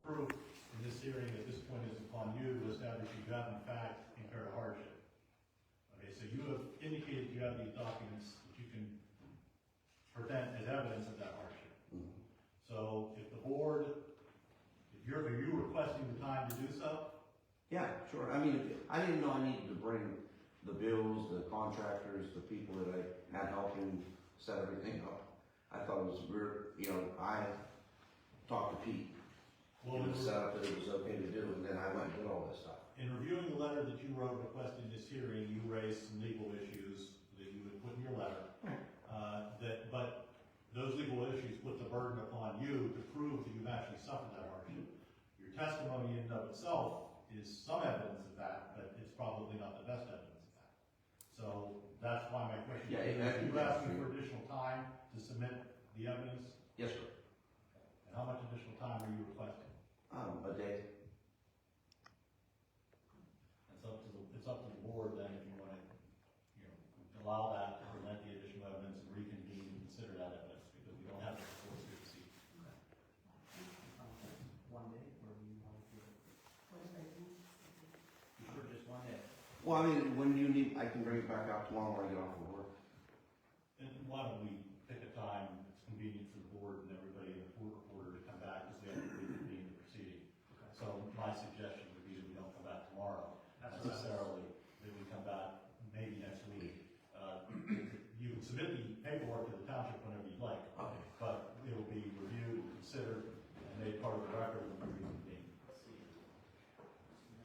proof in this hearing at this point is upon you to establish you have in fact incurred a hardship. Okay, so you have indicated you have these documents that you can present as evidence of that hardship. So if the board, are you requesting the time to do so? Yeah, sure. I mean, I didn't know I needed to bring the bills, the contractors, the people that I had helping set everything up. I thought it was weird, you know, I talked to Pete. Well, It was set up that it was okay to do, and then I went and did all this stuff. in reviewing the letter that you wrote requesting this hearing, you raised some legal issues that you would put in your letter. But those legal issues put the burden upon you to prove that you've actually suffered that hardship. Your testimony in and of itself is some evidence of that, but it's probably not the best evidence of that. So that's why my question is, you asking for additional time to submit the evidence? Yes, sir. And how much additional time are you requesting? A day. It's up to the board then if you want to, allow that to present the additional evidence and reconvene and consider that evidence, because we don't have the force here to see. 1 day, or do you want to do it? Sure, just 1 day. Well, I mean, when you need, I can bring it back out tomorrow when I get off of work. And why don't we pick a time that's convenient for the board and everybody in the court reporter to come back, because we have to reconvene the proceeding. So my suggestion would be that we don't come back tomorrow necessarily, that we come back maybe next week. You can submit the paperwork to the township whenever you'd like, Okay. but it will be reviewed, considered, and made part of the record when we reconvene.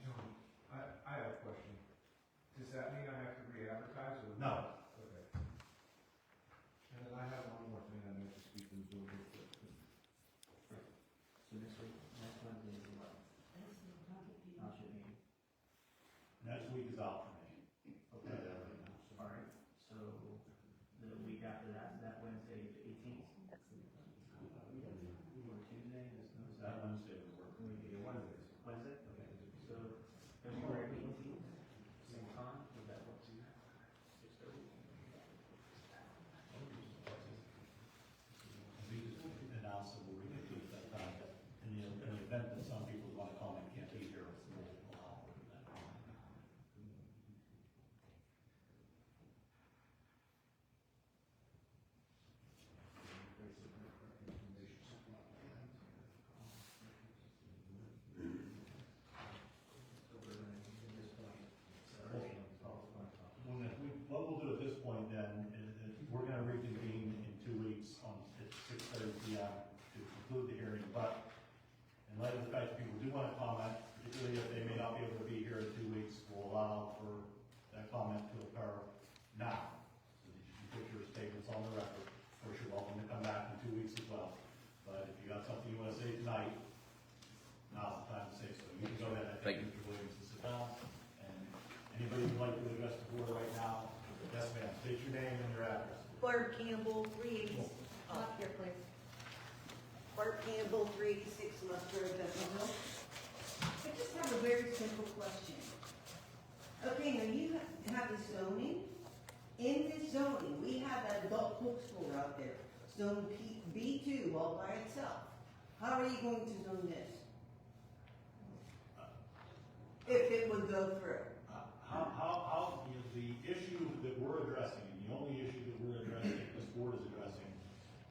John, I have a question. Does that mean I have to re-advertise or? No. Okay. And then I have one more thing I need to speak to the board with. So next week, next Wednesday is what? Township meeting. Next week is out for me. Okay. All right, so the week after that, is that Wednesday, the 18th? Or Tuesday, is That Wednesday would work. Wednesday? Wednesday, okay, so February 18th, same time, would that work? 6:30? We just announce that we're reconvene at that time. In the event that some people want to comment can't be here, we'll allow for that. What we'll do at this point then is we're going to reconvene in 2 weeks at 6:30 p.m. to conclude the hearing. But in light of the fact that people do want to comment, particularly if they may not be able to be here in 2 weeks, we'll allow for that comment to occur now, so that you can put your statements on the record. Of course, you're welcome to come back in 2 weeks as well. But if you got something you want to say tonight, now's the time to say so. You can go ahead. I think Mr. Williams to sit down. And anybody who'd like to address the board right now, yes, ma'am. State your name and your address. Barb Campbell, 386, up here, please. Barb Campbell, 386 Mustard, Bentonville. I just have a very simple question. Okay, now you have the zoning. In this zoning, we have that adult bookstore out there, zone B2 all by itself. How are you going to zone this? If it would go through? The issue that we're addressing, and the only issue that we're addressing, this board is addressing,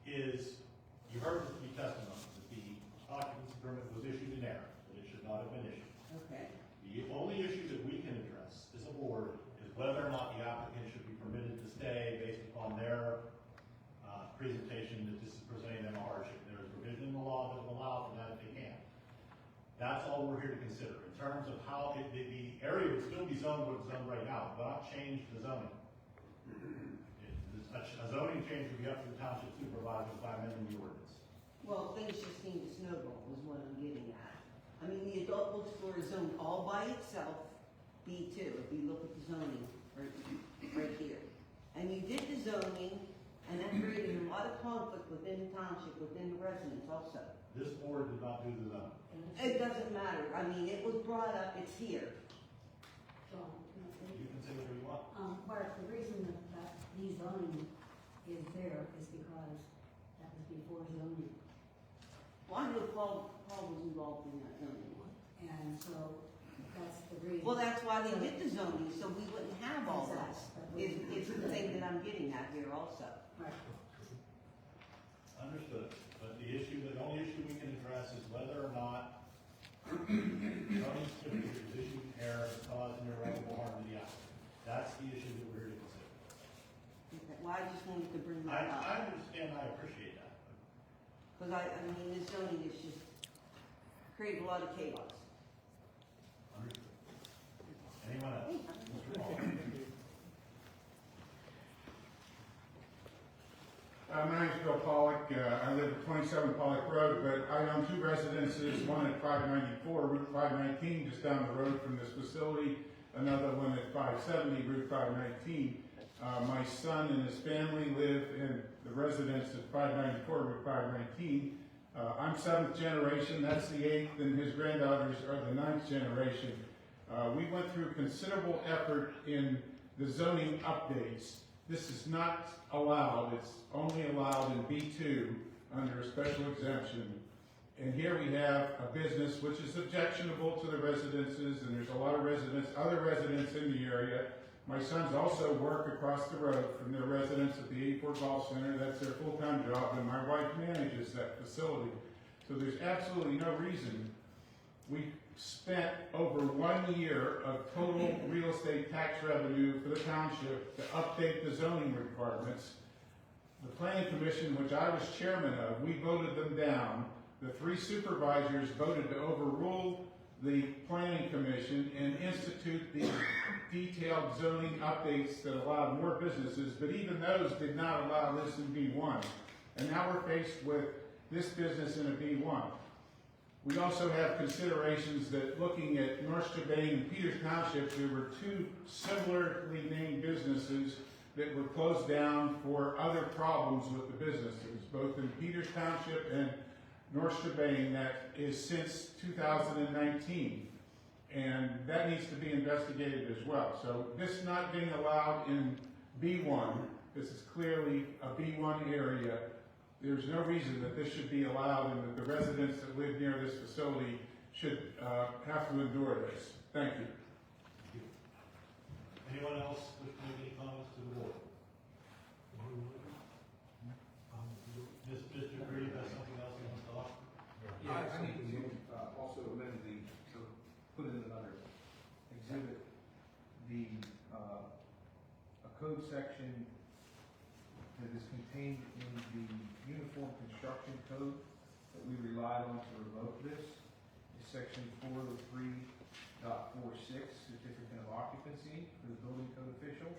is, you heard the testimony, that the occupancy permit was issued in error, that it should not have been issued. Okay. The only issue that we can address as a board is whether or not the applicant should be permitted to stay based upon their presentation that this is presenting them a hardship. There is provision in the law that will allow for that if they can. That's all we're here to consider. In terms of how the area would still be zoned what it's zoned right now, but not change the zoning. A zoning change would be up to the township supervisor by amending the ordinance. Well, things just seem to snowball is what I'm getting at. I mean, the adult bookstore is zoned all by itself, B2, if you look at the zoning right here. And you did the zoning, and that created a lot of conflict within the township, within the residents also. This board did not do the zoning. It doesn't matter. I mean, it was brought up, it's here. John, can I say? You can say whatever you want. Bart, the reason that the zoning is there is because that was before zoning. Well, I know, well, Paul was involved in that zoning. And so that's the reason. Well, that's why they did the zoning, so we wouldn't have all that. Is the thing that I'm getting at here also. Right. Understood, but the only issue we can address is whether or not zoning certificate is issued in error that caused an irreparable harm to the applicant. That's the issue that we're here to consider. Okay, well, I just wanted to bring that up. I understand, I appreciate that. Because I mean, this zoning is just created a lot of chaos. Understood. Anyone else? Mr. Paul? My name's Bill Pollock. I live at 27 Pollock Road, but I own two residences, one at 594, Route 519, just down the road from this facility, another one at 570, Route 519. My son and his family live in the residence at 594, Route 519. I'm seventh generation, that's the eighth, and his granddaughters are the ninth generation. We went through considerable effort in the zoning updates. This is not allowed, it's only allowed in B2 under a special exemption. And here we have a business which is objectionable to the residences, and there's a lot of other residents in the area. My sons also work across the road from their residence at the 84 Golf Center. That's their full-time job, and my wife manages that facility. So there's absolutely no reason. We spent over 1 year of total real estate tax revenue for the township to update the zoning requirements. The planning commission, which I was chairman of, we voted them down. The three supervisors voted to overrule the planning commission and institute the detailed zoning updates that allowed more businesses, but even those did not allow this in B1. And now we're faced with this business in a B1. We also have considerations that looking at North Chebane and Peters Township, there were two similarly named businesses that were closed down for other problems with the businesses, both in Peters Township and North Chebane, that is since 2019. And that needs to be investigated as well. So this not being allowed in B1, this is clearly a B1 area. There's no reason that this should be allowed and that the residents that live near this facility should have to endure this. Thank you. Anyone else wish to make any comments to the board? Mr. Green has something else he wants to offer? I need to also amend to put in another exhibit, a code section that is contained in the Uniform Construction Code that we relied on to revoke this, is section 403.46, certificate of occupancy for the building code official.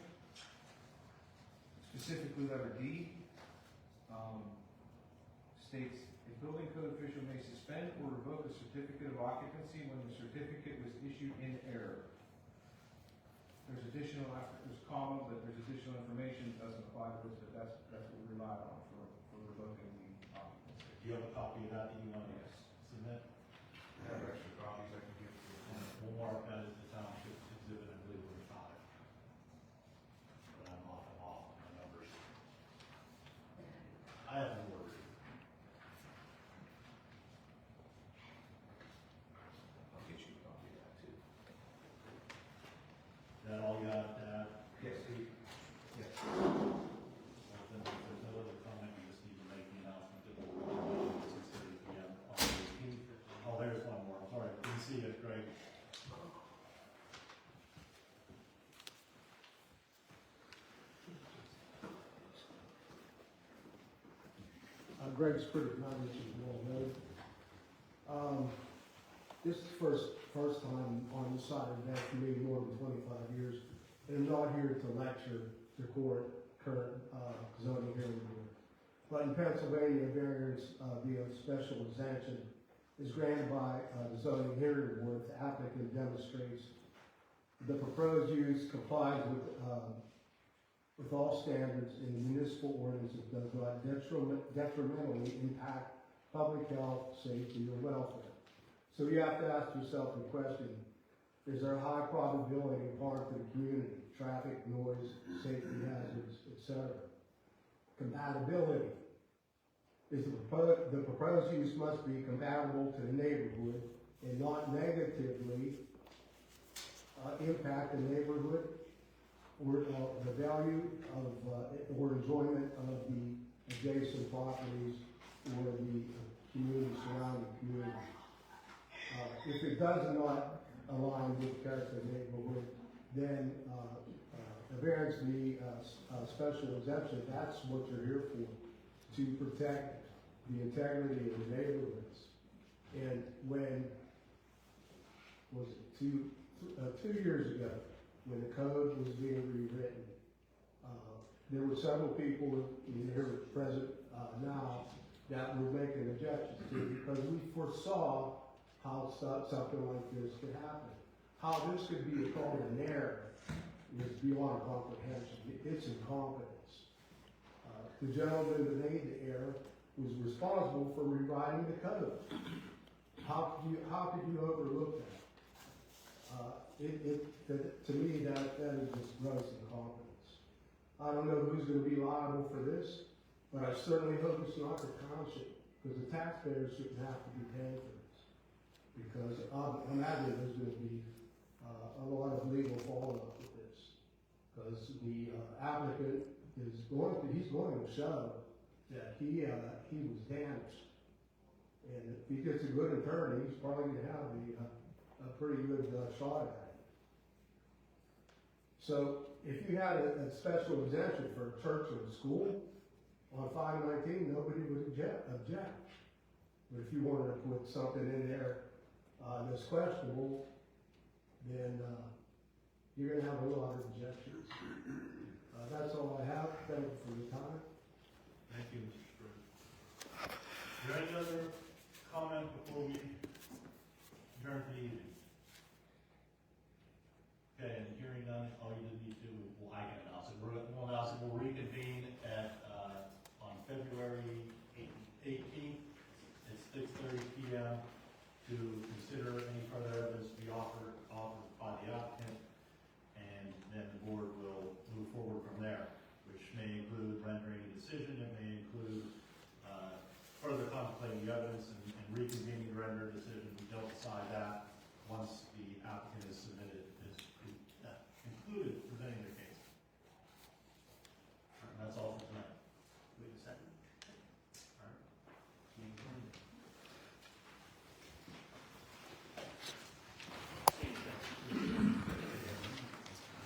Specifically letter D, states, a building code official may suspend or revoke a certificate of occupancy when the certificate was issued in error. There's additional, there's comma, but there's additional information that doesn't apply to this, but that's what we relied on for revoking the occupancy. Do you have a copy of that you want to submit? I have extra copies I can give to you. And we'll mark that as the township's exhibit, I believe we're not. But I'm off on my numbers. I have no word. I'll get you a copy of that too. Is that all you have to add? Yes. Yes. Well, then, if there's no other comment, you just need to make the announcement that we're going to 6:30 PM on the 18th. Oh, there's one more, I'm sorry, didn't see it, Greg. Greg Spritter, which is well known. This is first time on the side of that for me, more than 25 years. And I'm not here to lecture the court, current zoning hearing board. But in Pennsylvania, variance via special exemption is granted by the zoning hearing board if the applicant demonstrates the proposed use complies with all standards in the municipal ordinance. It does not detrimentally impact public health, safety, or welfare. So you have to ask yourself the question, is there a high probability of harm to the community, traffic, noise, safety hazards, etc.? Compatibility. is the proposed use must be compatible to the neighborhood and not negatively impact the neighborhood or the value of, or enjoyment of the adjacent properties or the community, surrounding community. If it does not align with the character of the neighborhood, then a variance to be a special exemption. That's what you're here for, to protect the integrity of the neighborhoods. And when, was it 2 years ago, when the code was being rewritten, there were several people here present now that were making objections to it because we foresaw how something like this could happen. How this could be called an error is beyond comprehension. It's incompetence. The gentleman that made the error was responsible for rewriting the code. How could you overlook that? To me, that is just gross incompetence. I don't know who's going to be liable for this, but I certainly hope it's not the township, because the taxpayers shouldn't have to be paying for this. Because I imagine there's going to be a lot of legal fallout with this, because the applicant he's going to show that he was damaged, and if he gets a good attorney, he's probably going to have a pretty good shot at it. So if you had a special exemption for a church or a school on 519, nobody would object. But if you wanted to put something in there that's questionable, then you're going to have a lot of objections. That's all I have. Thank you for your time. Thank you, Mr. Stewart. Is there any other comment before we adjourn for the evening? Okay, and hearing none, all you need to do, well, I can announce it. We'll announce it. We'll reconvene at, on February 18th at 6:30 p.m. to consider any further evidence to be offered by the applicant, and then the board will move forward from there, which may include rendering a decision. It may include further contemplating the evidence and reconvening to render a decision. We don't decide that once